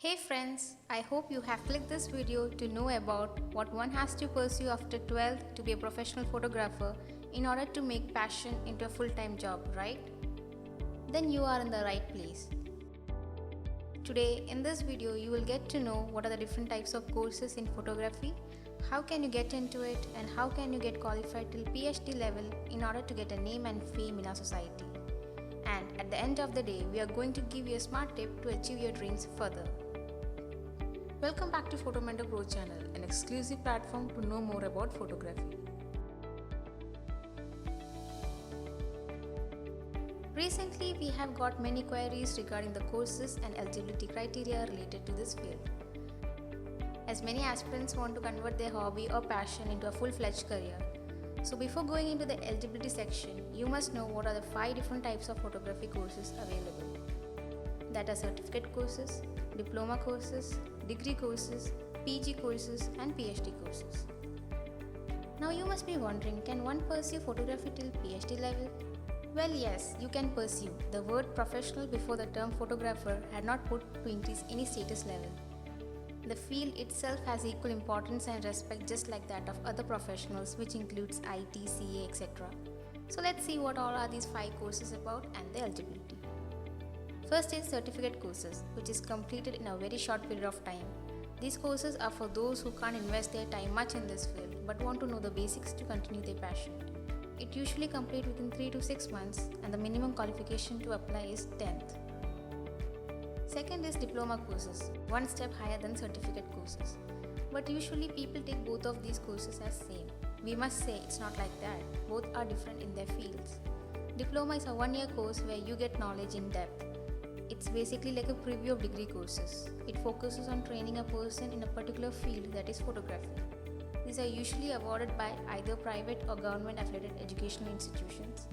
Hey friends, I hope you have clicked this video to know about what one has to pursue after 12th to be a professional photographer in order to make passion into a full-time job, right? Then you are in the right place. Today in this video you will get to know what are the different types of courses in photography, how can you get into it, and how can you get qualified till PhD level in order to get a name and fame in our society. And at the end of the day, we are going to give you a smart tip to achieve your dreams further. Welcome back to Photo Mentor Pro channel, an exclusive platform to know more about photography. Recently, we have got many queries regarding the courses and eligibility criteria related to this field, as many aspirants want to convert their hobby or passion into a full-fledged career. So before going into the eligibility section, you must know what are the 5 different types of photography courses available. That are certificate courses, diploma courses, degree courses, PG courses and PhD courses. Now you must be wondering, can one pursue photography till PhD level? Well yes, you can pursue. The word professional before the term photographer had not put to increase any status level. The field itself has equal importance and respect just like that of other professionals, which includes IT, CA, etc. So let's see what all are these 5 courses about and the eligibility. First is certificate courses, which is completed in a very short period of time. These courses are for those who can't invest their time much in this field but want to know the basics to continue their passion. It usually complete within 3 to 6 months and the minimum qualification to apply is 10th. Second is diploma courses, one step higher than certificate courses. But usually people take both of these courses as same. We must say it's not like that, both are different in their fields. Diploma is a 1-year course where you get knowledge in depth. It's basically like a preview of degree courses. It focuses on training a person in a particular field, that is photography. These are usually awarded by either private or government affiliated educational institutions.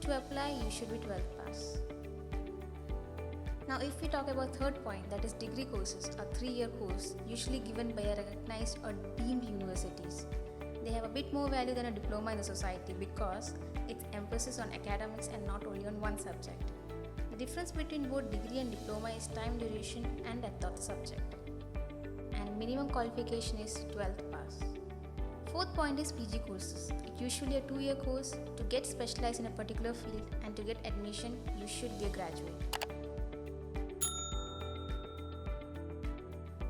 To apply, you should be 12th pass. Now if we talk about third point, that is degree courses, a 3-year course usually given by a recognized or deemed universities. They have a bit more value than a diploma in the society because its emphasis on academics and not only on one subject. The difference between both degree and diploma is time duration and depth of the subject. And minimum qualification is 12th pass. Fourth point is PG courses. It's usually a 2-year course. To get specialized in a particular field and to get admission, you should be a graduate.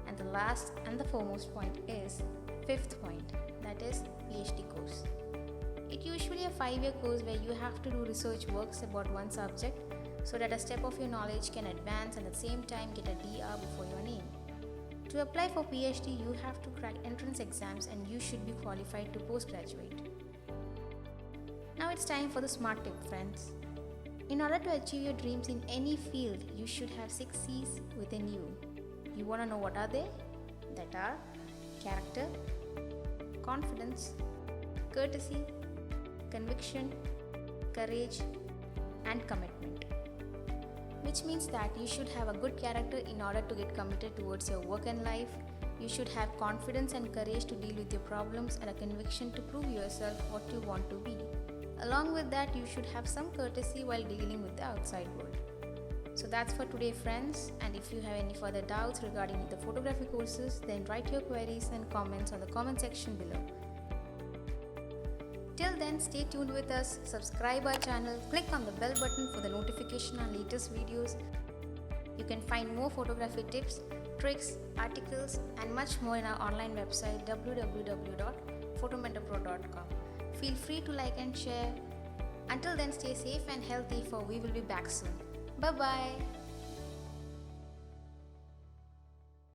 And the last and the foremost point is fifth point, that is PhD course. It's usually a 5-year course where you have to do research works about one subject so that a step of your knowledge can advance and at the same time get a DR before your name. To apply for PhD, you have to crack entrance exams and you should be qualified to postgraduate. Now it's time for the smart tip, friends. In order to achieve your dreams in any field, you should have 6 C's within you. You want to know what are they? That are character, confidence, courtesy, conviction, courage, and commitment. Which means that you should have a good character in order to get committed towards your work and life. You should have confidence and courage to deal with your problems and a conviction to prove yourself what you want to be. Along with that, you should have some courtesy while dealing with the outside world. So that's for today, friends, and if you have any further doubts regarding the photography courses, then write your queries and comments on the comment section below. Till then, stay tuned with us, subscribe our channel, click on the bell button for the notification on latest videos. You can find more photography tips, tricks, articles and much more in our online website www.photomentorpro.com. Feel free to like and share. Until then, stay safe and healthy, for we will be back soon. Bye bye.